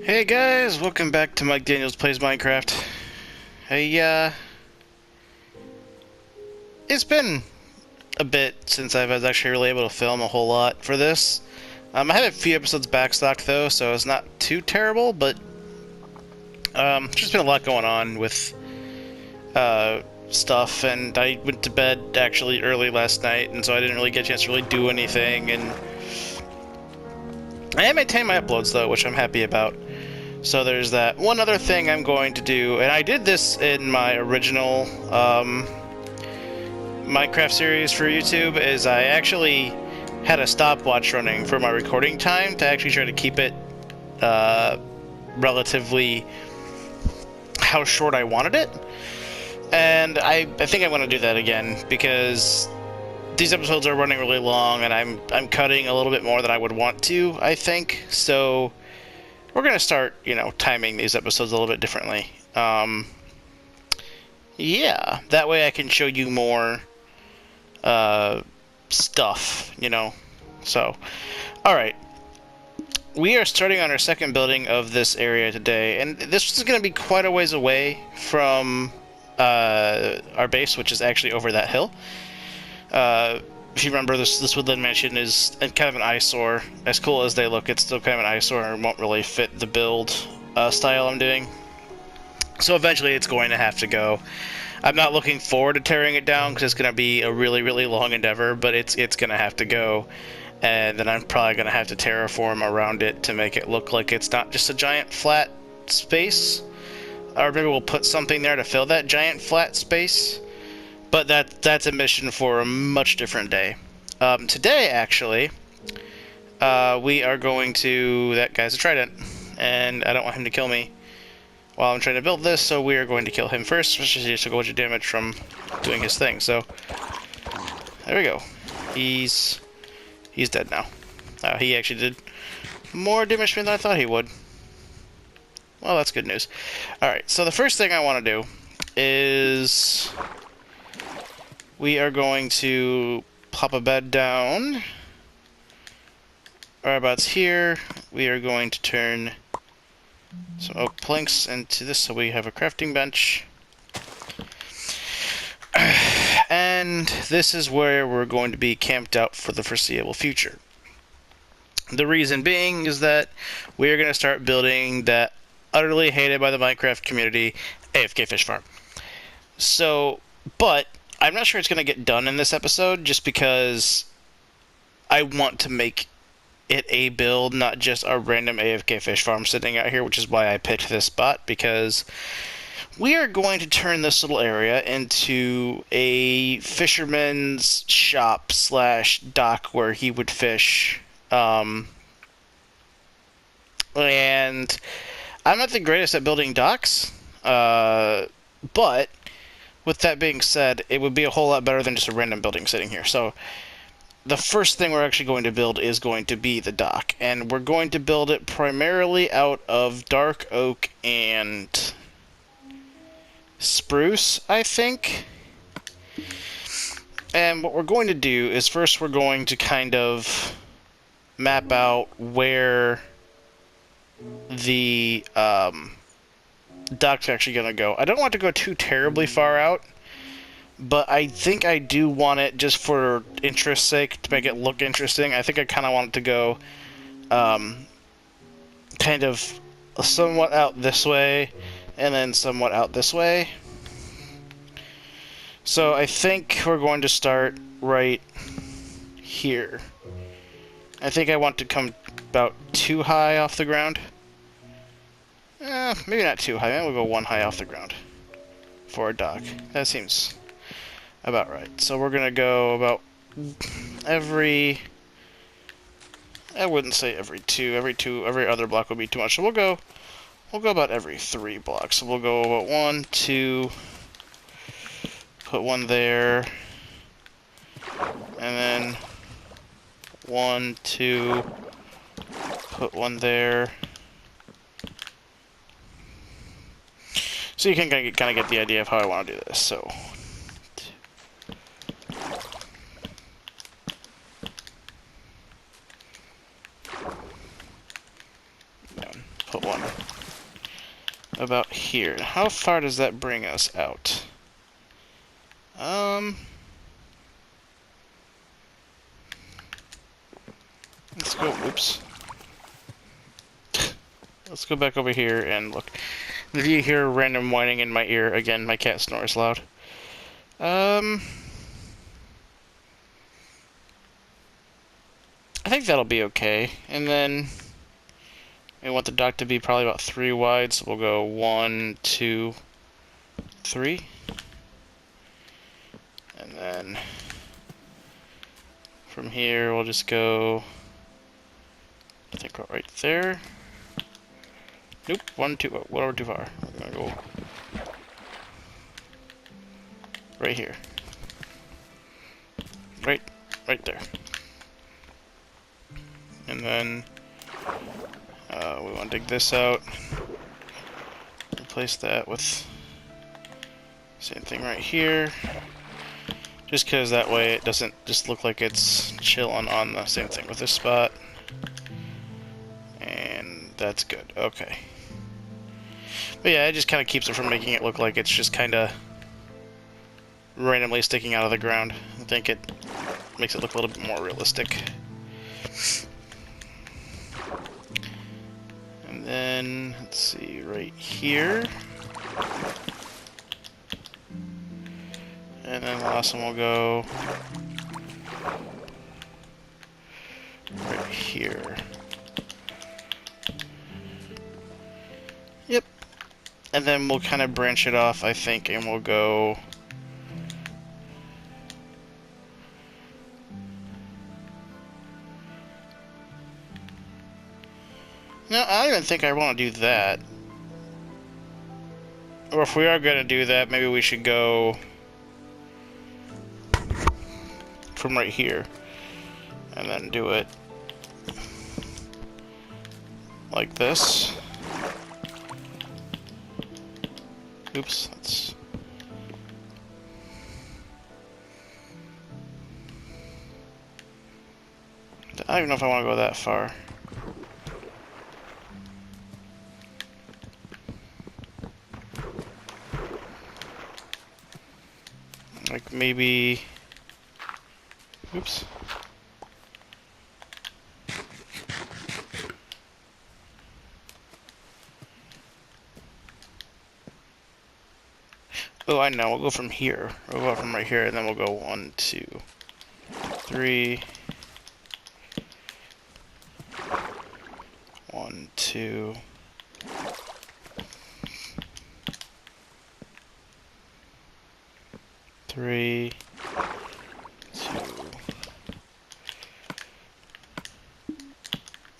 Hey guys, welcome back to Mike Daniels Plays Minecraft. Hey, it's been a bit since I was actually really able to film a whole lot for this. I have a few episodes backstocked though, so it's not too terrible, but there's just been a lot going on with stuff, and I went to bed actually early last night, and so I didn't really get a chance to really do anything, and I maintained my uploads though, which I'm happy about. So there's that. One other thing I'm going to do, and I did this in my original Minecraft series for YouTube, is I actually had a stopwatch running for my recording time to actually try to keep it relatively how short I wanted it. And I think I'm going to do that again, because these episodes are running really long, and I'm cutting a little bit more than I would want to, I think. So we're going to start, timing these episodes a little bit differently. Yeah, that way I can show you more stuff, So, alright. We are starting on our second building of this area today, and this is going to be quite a ways away from our base, which is actually over that hill. If you remember, this woodland mansion is kind of an eyesore. As cool as they look, it's still kind of an eyesore and won't really fit the build style I'm doing. So eventually it's going to have to go. I'm not looking forward to tearing it down because it's going to be a really, really long endeavor, but it's going to have to go. And then I'm probably going to have to terraform around it to make it look like it's not just a giant flat space. Or maybe we'll put something there to fill that giant flat space. But that's a mission for a much different day. Today, actually, we are going to... That guy's a trident, and I don't want him to kill me while I'm trying to build this, so we are going to kill him first, which is just a bunch of damage from doing his thing. So, there we go. He's dead now. He actually did more damage to me than I thought he would. Well, that's good news. Alright, so the first thing I want to do is... we are going to pop a bed down. Right about here. We are going to turn some oak planks into this so we have a crafting bench. And this is where we're going to be camped out for the foreseeable future. The reason being is that we are going to start building that utterly hated by the Minecraft community AFK fish farm. So, but I'm not sure it's going to get done in this episode, just because I want to make it a build, not just a random AFK fish farm sitting out here, which is why I picked this spot, because we are going to turn this little area into a fisherman's shop slash dock where he would fish. And I'm not the greatest at building docks, but with that being said, it would be a whole lot better than just a random building sitting here. So the first thing we're actually going to build is going to be the dock, and we're going to build it primarily out of dark oak and spruce, I think. And what we're going to do is first we're going to kind of map out where the dock's actually going to go. I don't want to go too terribly far out, but I think I do want it, just for interest's sake, to make it look interesting. I think I kind of want it to go kind of somewhat out this way, and then somewhat out this way. So I think we're going to start right here. I think I want to come about 2 high off the ground. Maybe not 2 high. Maybe we'll go 1 high off the ground for a dock. That seems about right. So we're gonna go about every... I wouldn't say every 2. Every other block would be too much. So we'll go about every 3 blocks. So we'll go about 1, 2, put 1 there, and then 1, 2, put 1 there. So you can kind of get the idea of how I want to do this. So put 1 about here. How far does that bring us out? Let's go, whoops. Let's go back over here and look. If you hear random whining in my ear, again, my cat snores loud. I think that'll be okay. And then we want the dock to be probably about 3 wide, so we'll go 1, 2, 3. And then from here we'll just go, I think right there. Nope, 1, 2, oh, whatever too far. We're gonna go right here. Right there. And then we want to dig this out. Replace that with same thing right here. Just because that way it doesn't just look like it's chilling on the same thing with this spot. And that's good. Okay. But yeah, it just kind of keeps it from making it look like it's just kind of randomly sticking out of the ground. I think it makes it look a little bit more realistic. And then, let's see, right here. And then the last one will go right here. Yep. And then we'll kind of branch it off, I think, and we'll go... No, I don't even think I want to do that. Or if we are going to do that, maybe we should go from right here. And then do it like this. Oops, that's... I don't even know if I want to go that far. Like maybe... Oops. Oh, I know. We'll go from here. We'll go from right here, and then we'll go 1, 2, 3. 1, 2. 3, 2,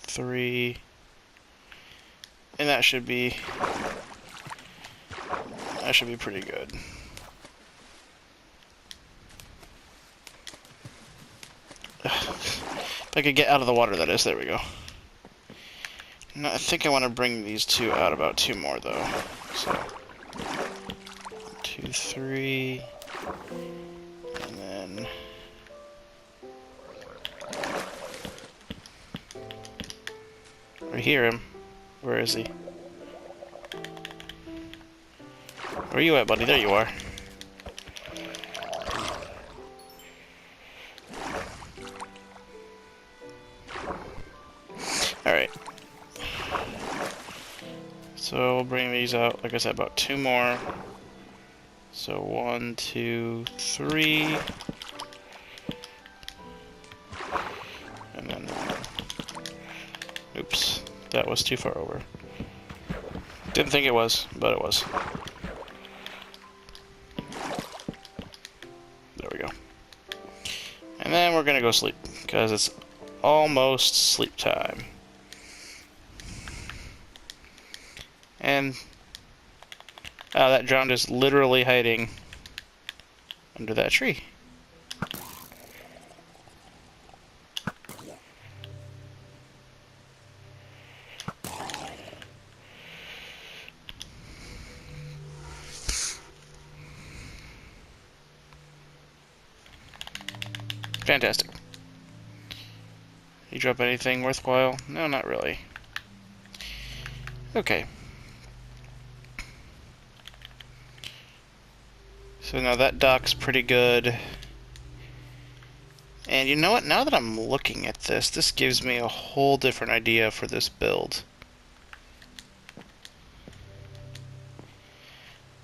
3, and that should be pretty good. If I could get out of the water, that is. There we go. No, I think I want to bring these two out about 2 more though. So 2, 3. And then I hear him. Where is he? Where are you at, buddy? There you are. Alright. So we'll bring these out, like I said, about 2 more. So 1, 2, 3. And then... Oops. That was too far over. Didn't think it was, but it was. There we go. And then we're gonna go sleep, because it's almost sleep time. And that drowned is literally hiding under that tree. Fantastic. You drop anything worthwhile? No, not really. Okay. So now that dock's pretty good. And you know what? Now that I'm looking at this, this gives me a whole different idea for this build.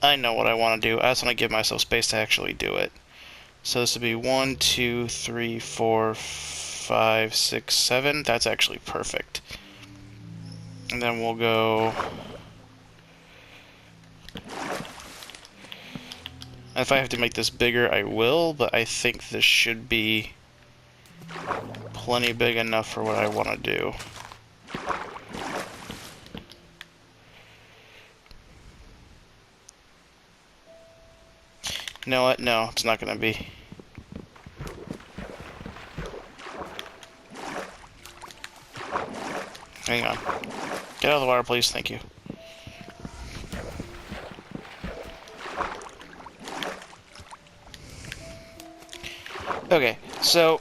I know what I want to do. I just want to give myself space to actually do it. So this would be 1, 2, 3, 4, 5, 6, 7. That's actually perfect. And then we'll go... If I have to make this bigger, I will, but I think this should be plenty big enough for what I want to do. You know what? No, it's not going to be. Hang on. Get out of the water, please. Thank you. Okay, so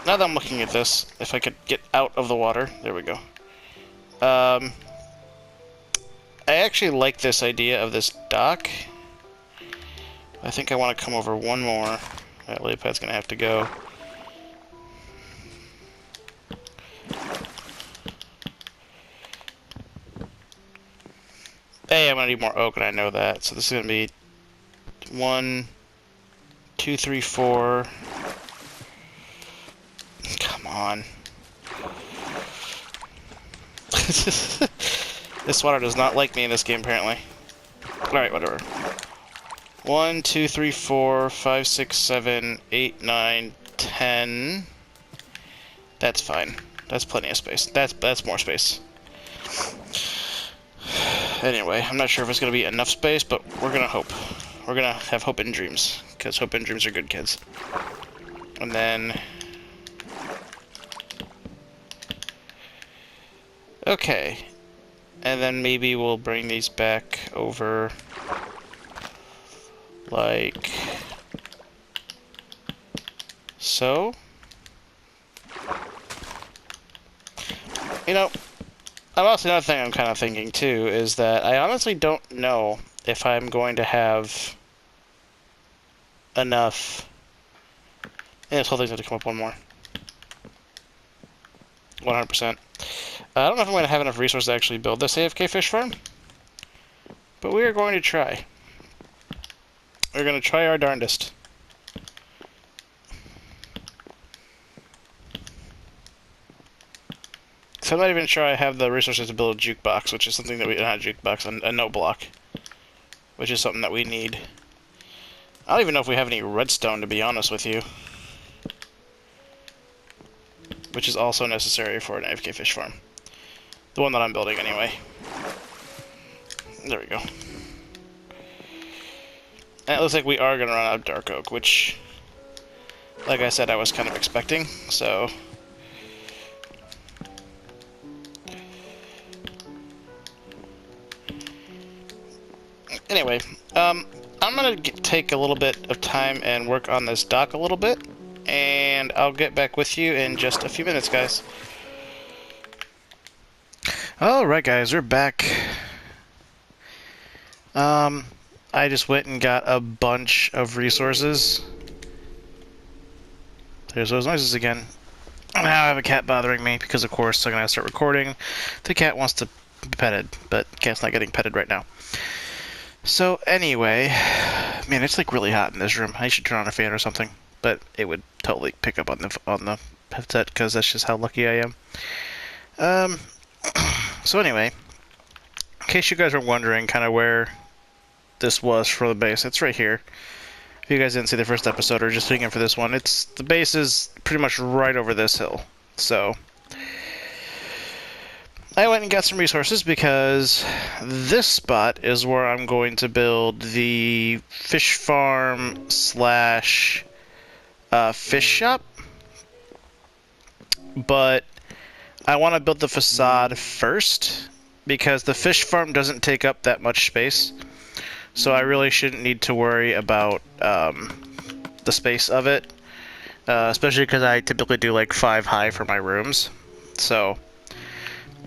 now that I'm looking at this, if I could get out of the water, there we go. I actually like this idea of this dock. I think I want to come over one more. That lily pad's gonna have to go. Hey, I'm gonna need more oak, and I know that. So this is gonna be 1, 2, 3, 4. Come on. This water does not like me in this game, apparently. Alright, whatever. 1, 2, 3, 4, 5, 6, 7, 8, 9, 10. That's fine. That's plenty of space. That's more space. Anyway, I'm not sure if it's going to be enough space, but we're going to hope. We're going to have hope and dreams, because hope and dreams are good, kids. And then... Okay. And then maybe we'll bring these back over... like... so? You know... Also, another thing I'm kind of thinking, too, is that I honestly don't know if I'm going to have enough... And this whole thing's going to come up one more. 100%. I don't know if I'm going to have enough resources to actually build this AFK fish farm. But we are going to try. We're going to try our darndest. So I'm not even sure I have the resources to build a jukebox, which is something that we... not a jukebox, a note block. Which is something that we need. I don't even know if we have any redstone, to be honest with you. Which is also necessary for an AFK fish farm. The one that I'm building, anyway. There we go. And it looks like we are going to run out of dark oak, which... like I said, I was kind of expecting, so... Anyway, I'm going to take a little bit of time and work on this dock a little bit, and I'll get back with you in just a few minutes, guys. Alright, guys, we're back. I just went and got a bunch of resources. There's those noises again. Now I have a cat bothering me, because of course I'm going to start recording. The cat wants to be petted, but the cat's not getting petted right now. So anyway, man, it's like really hot in this room. I should turn on a fan or something, but it would totally pick up on the headset because that's just how lucky I am. So anyway, in case you guys are wondering kind of where this was for the base, it's right here. If you guys didn't see the first episode or just tuning in for this one, the base is pretty much right over this hill. So I went and got some resources because this spot is where I'm going to build the fish farm slash fish shop. But I want to build the facade first because the fish farm doesn't take up that much space. So I really shouldn't need to worry about the space of it. Especially because I typically do like 5 high for my rooms. So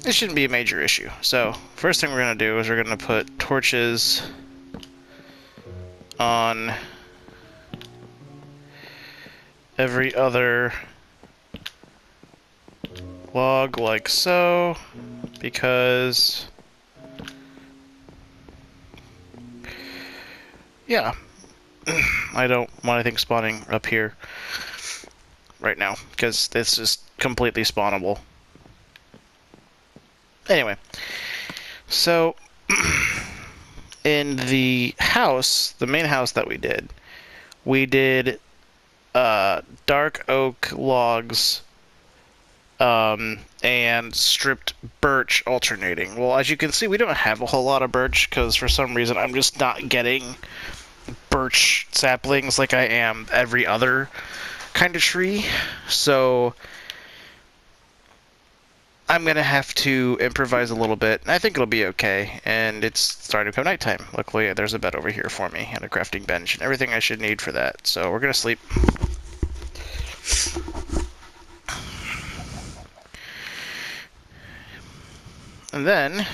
it shouldn't be a major issue. So first thing we're going to do is we're going to put torches on every other log like so, because yeah, I don't want anything spawning up here right now, because this is completely spawnable. Anyway, so in the house, the main house that we did dark oak logs and stripped birch alternating. Well, as you can see, we don't have a whole lot of birch, because for some reason I'm just not getting birch saplings like I am every other kind of tree. So I'm gonna have to improvise a little bit, and I think it'll be okay. And it's starting to become nighttime. Luckily, there's a bed over here for me, and a crafting bench, and everything I should need for that. So we're gonna sleep. And then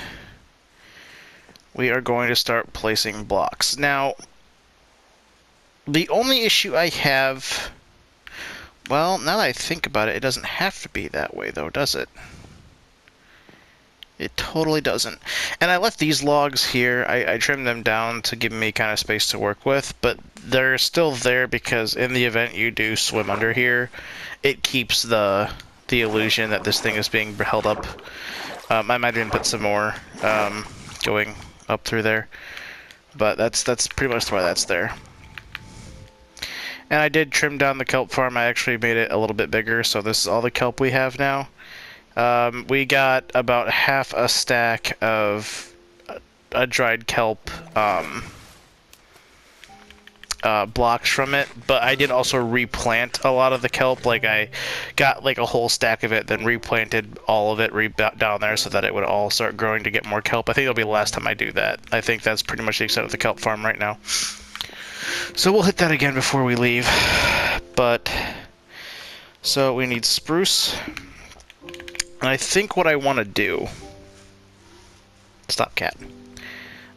we are going to start placing blocks. Now, the only issue I have... Well, now that I think about it, it doesn't have to be that way, though, does it? It totally doesn't. And I left these logs here. I trimmed them down to give me kind of space to work with, but they're still there because in the event you do swim under here, it keeps the illusion that this thing is being held up. I might even put some more going up through there, but that's pretty much why that's there. And I did trim down the kelp farm. I actually made it a little bit bigger, so this is all the kelp we have now. We got about half a stack of a dried kelp blocks from it, but I did also replant a lot of the kelp. Like, I got like a whole stack of it, then replanted all of it down there so that it would all start growing to get more kelp. I think it'll be the last time I do that. I think that's pretty much the extent of the kelp farm right now. So we'll hit that again before we leave. But, so we need spruce. And I think what I want to do... Stop, cat.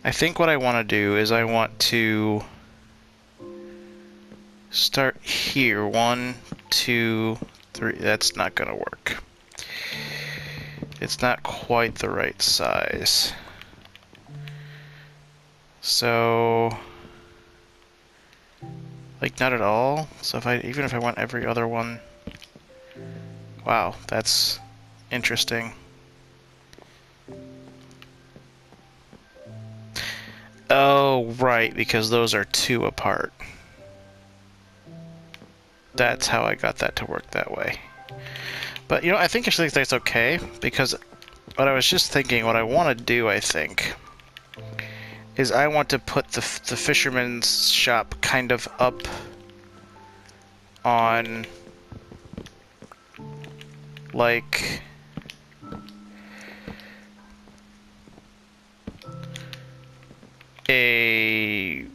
I think what I want to do is I want to start here. 1, 2, 3. That's not going to work. It's not quite the right size. So... like, not at all. So even if I want every other one... Wow, that's interesting. Oh, right, because those are 2 apart. That's how I got that to work that way. But, you know, I think actually that's okay, because what I was just thinking, what I want to do, I think, is I want to put the fisherman's shop kind of up on, like, a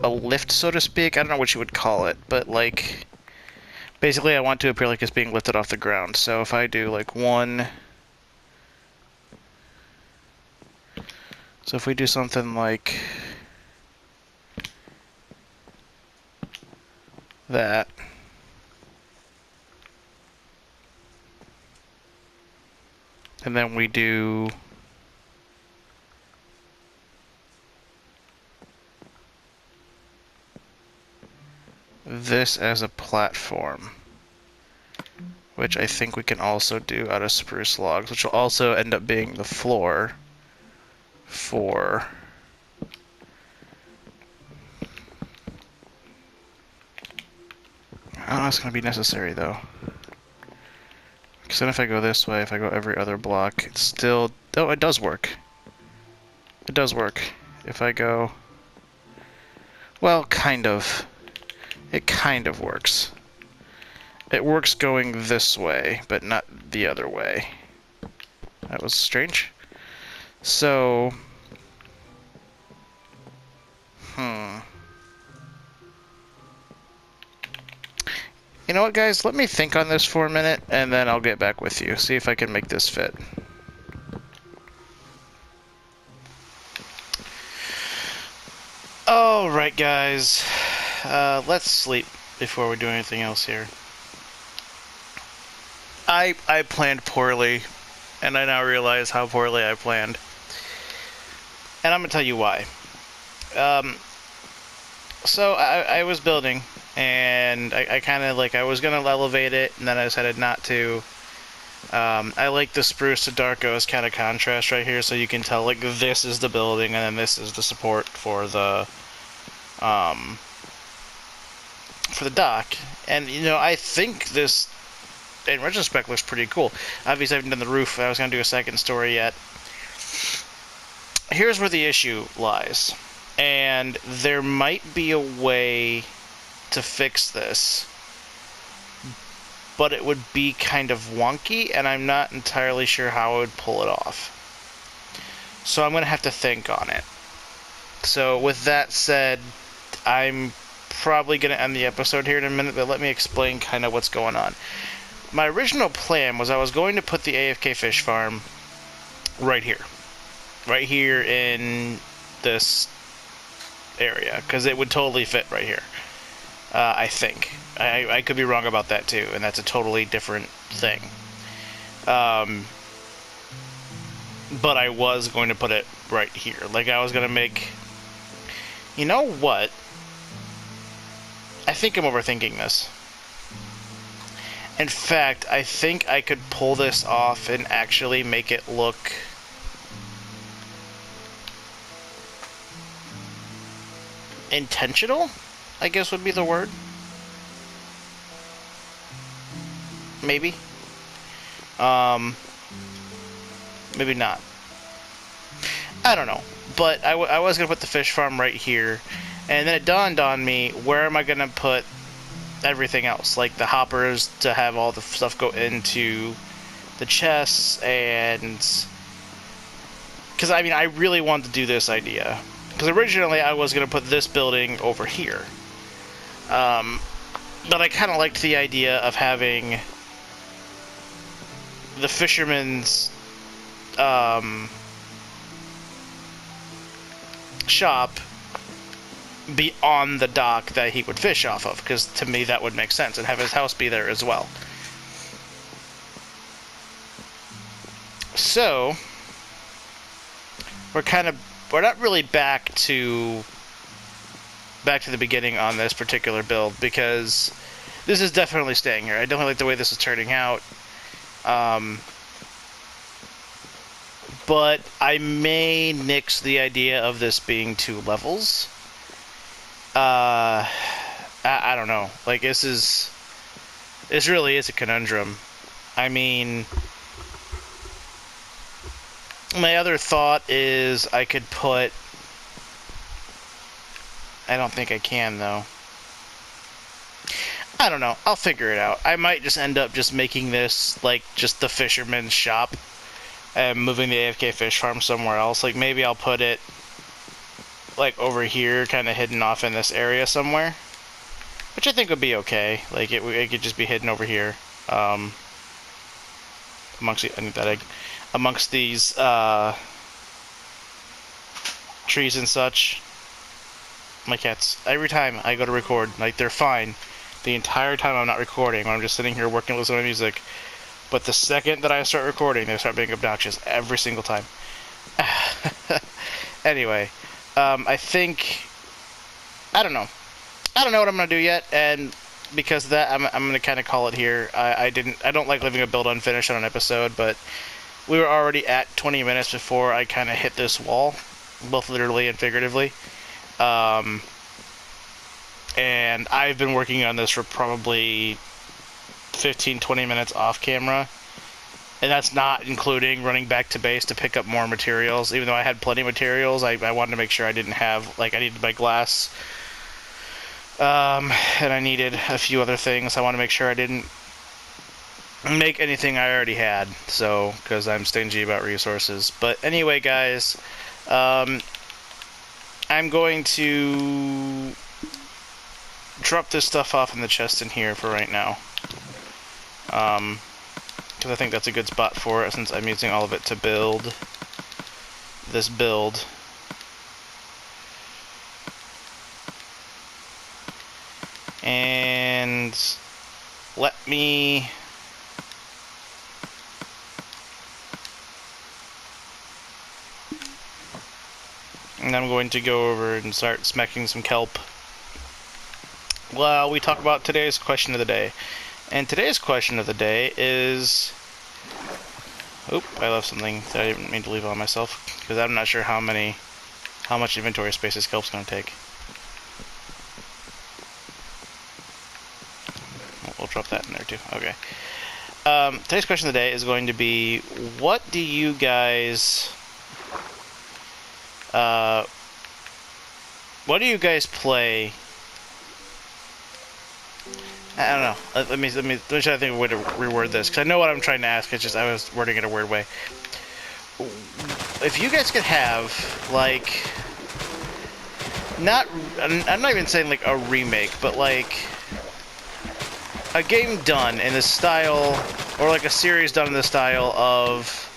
lift, so to speak. I don't know what you would call it, but like, basically I want to appear like it's being lifted off the ground. So if I do like 1, so if we do something like that, and then we do this as a platform, which I think we can also do out of spruce logs, which will also end up being the floor for I don't know if it's going to be necessary though, because then if I go this way, if I go every other block, it's still... oh, it does work. It does work. If I go... well, kind of. It kind of works. It works going this way, but not the other way. That was strange. So... You know what, guys? Let me think on this for a minute, and then I'll get back with you. See if I can make this fit. Alright. Alright guys, let's sleep before we do anything else here. I planned poorly, and I now realize how poorly I planned. And I'm gonna tell you why. So I was building, and I kind of like, I was gonna elevate it, and then I decided not to. I like the spruce to dark oak kind of contrast right here, so you can tell like this is the building, and then this is the support for the dock. And you know, I think this, in retrospect, looks pretty cool. Obviously, I haven't done the roof. I was gonna do a second story yet. Here's where the issue lies. And there might be a way to fix this, but it would be kind of wonky, and I'm not entirely sure how I would pull it off. So I'm going to have to think on it. So with that said, I'm probably going to end the episode here in a minute, but let me explain kind of what's going on. My original plan was I was going to put the AFK fish farm right here. Right here in this area, because it would totally fit right here. I think. I could be wrong about that too, and that's a totally different thing. But I was going to put it right here. Like, I was going to make... You know what? I think I'm overthinking this. In fact, I think I could pull this off and actually make it look... intentional, I guess would be the word. Maybe. Maybe not. I don't know. But I was going to put the fish farm right here. And then it dawned on me, where am I going to put everything else? Like the hoppers to have all the stuff go into the chests, and... Because, I mean, I really wanted to do this idea. Because originally I was going to put this building over here. But I kind of liked the idea of having the fisherman's shop be on the dock that he would fish off of. Because to me that would make sense. And have his house be there as well. So, we're not really back to the beginning on this particular build, because this is definitely staying here. I definitely like the way this is turning out. But I may nix the idea of this being 2 levels. I don't know. Like, this really is a conundrum. I mean... My other thought is I could put... I don't think I can, though. I don't know. I'll figure it out. I might just end up just making this, like, just the fisherman's shop and moving the AFK fish farm somewhere else. Like, maybe I'll put it, like, over here, kind of hidden off in this area somewhere. Which I think would be okay. Like, it could just be hidden over here. Amongst I need that egg. Amongst these trees and such. My cats, every time I go to record, like, they're fine the entire time I'm not recording, when I'm just sitting here working, listening to music. But the second that I start recording, they start being obnoxious every single time. Anyway, I think, I don't know what I'm gonna do yet, and because of that, I'm gonna kind of call it here. I don't like leaving a build unfinished on an episode, but we were already at 20 minutes before I kind of hit this wall, both literally and figuratively. And I've been working on this for probably 15-20 minutes off camera, and that's not including running back to base to pick up more materials. Even though I had plenty of materials, I wanted to make sure I didn't have, like, I needed my glass, and I needed a few other things. I want to make sure I didn't make anything I already had, so, because I'm stingy about resources. But anyway, guys, I'm going to drop this stuff off in the chest in here for right now, because I think that's a good spot for it, since I'm using all of it to build this build. And let me... And I'm going to go over and start smacking some kelp while we talk about today's question of the day. And today's question of the day is... Oop, I left something that I didn't mean to leave on myself, because I'm not sure how much inventory space this kelp's going to take. We'll drop that in there too. Okay. Today's question of the day is going to be, what do you guys... what do you guys play? I don't know. Let me try to think of a way to reword this, because I know what I'm trying to ask. It's just I was wording it a weird way. If you guys could have, like, I'm not even saying like a remake, but like a game done in the style, or like a series done in the style of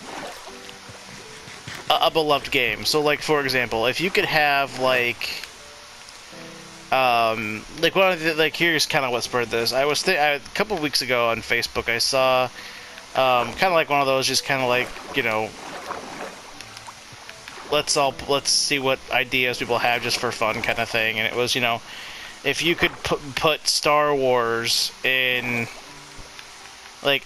a beloved game. So, like, for example, if you could have, like one of the, like, here's kind of what spurred this. A couple of weeks ago on Facebook, I saw, kind of like one of those, just kind of like, you know, let's see what ideas people have just for fun kind of thing. And it was, you know, if you could put Star Wars in, like,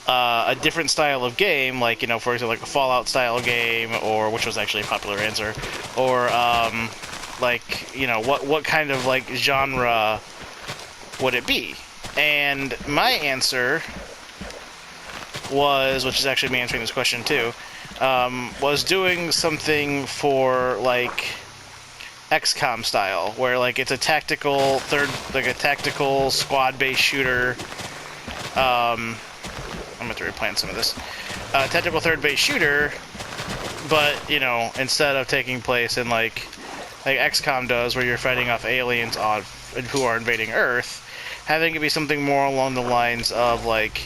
a different style of game, like, you know, for example, like a Fallout style game, or, which was actually a popular answer, or, like, you know, what kind of, like, genre would it be? And my answer was, which is actually me answering this question too, was doing something for, like, XCOM style, where, like, it's a tactical tactical squad-based shooter. I'm going to replant some of this. Tactical third-based shooter, but, you know, instead of taking place in, like XCOM does, where you're fighting off aliens who are invading Earth, having it be something more along the lines of, like,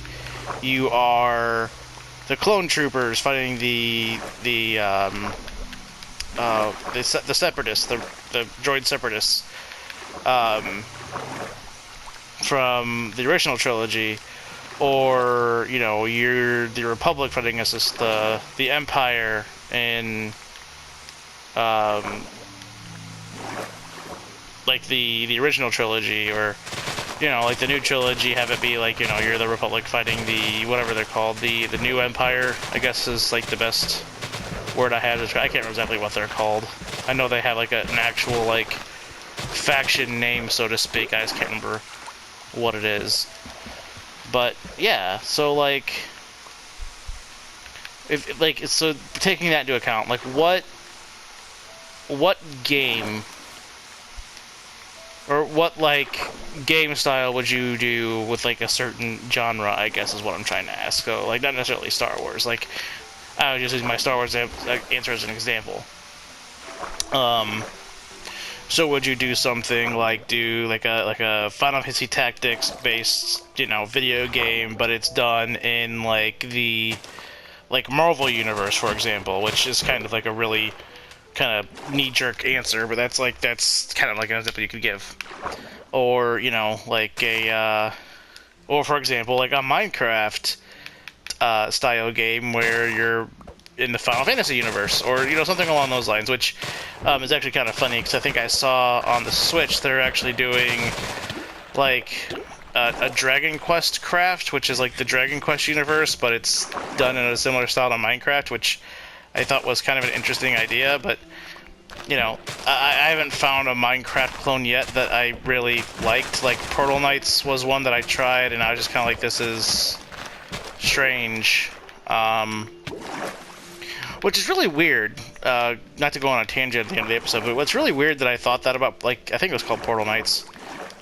you are the clone troopers fighting the separatists, the droid separatists, from the original trilogy. Or, you know, you're the Republic fighting against the Empire in, like the original trilogy, or, you know, like the new trilogy, have it be like, you know, you're the Republic fighting the, whatever they're called, the new Empire, I guess is like the best word I had to describe. I can't remember exactly what they're called. I know they have like an actual, like, faction name, so to speak. I just can't remember what it is. But yeah, so like, so taking that into account, like, what game, or what, like, game style would you do with, like, a certain genre, I guess is what I'm trying to ask. So, like, not necessarily Star Wars. Like, I was just using my Star Wars answer as an example. So would you do something like a Final Fantasy Tactics based, you know, video game, but it's done in, like, the, like, Marvel universe, for example, which is kind of like a really kind of knee-jerk answer, but that's kind of like an example you could give. Or, you know, like or, for example, like a Minecraft style game where you're in the Final Fantasy universe, or, you know, something along those lines, which is actually kind of funny, because I think I saw on the Switch they're actually doing, like, a Dragon Quest craft, which is like the Dragon Quest universe, but it's done in a similar style to Minecraft, which I thought was kind of an interesting idea. But, you know, I haven't found a Minecraft clone yet that I really liked. Like, Portal Knights was one that I tried, and I was just kind of like, this is strange. Which is really weird, not to go on a tangent at the end of the episode, but what's really weird that I thought that about, like, I think it was called Portal Knights.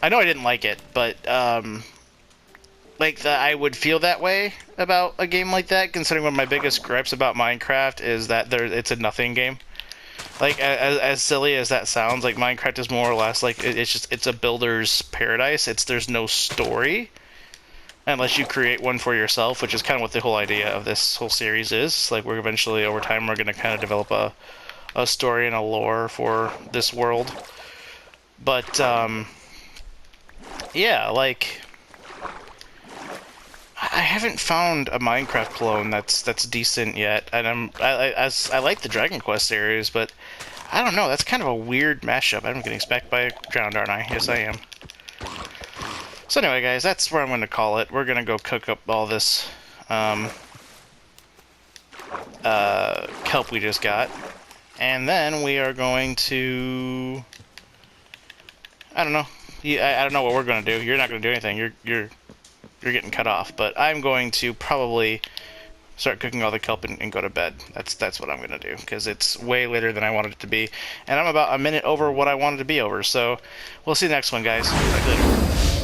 I know I didn't like it, but, like, I would feel that way about a game like that, considering one of my biggest gripes about Minecraft is that it's a nothing game. Like, as silly as that sounds, like, Minecraft is more or less, like, it's a builder's paradise. There's no story. Unless you create one for yourself, which is kind of what the whole idea of this whole series is. Like, we're eventually, over time, we're going to kind of develop a story and a lore for this world. But, yeah, like I haven't found a Minecraft clone that's decent yet, and I like the Dragon Quest series, but I don't know. That's kind of a weird mashup. I'm getting specced by drowned, aren't I? Yes, I am. So anyway, guys, that's where I'm going to call it. We're going to go cook up all this kelp we just got, and then we are going to. I don't know. I don't know what we're going to do. You're not going to do anything. You're getting cut off. But I'm going to probably start cooking all the kelp and go to bed. That's what I'm going to do, because it's way later than I wanted it to be. And I'm about a minute over what I wanted to be over. So we'll see you next one, guys. Talk later.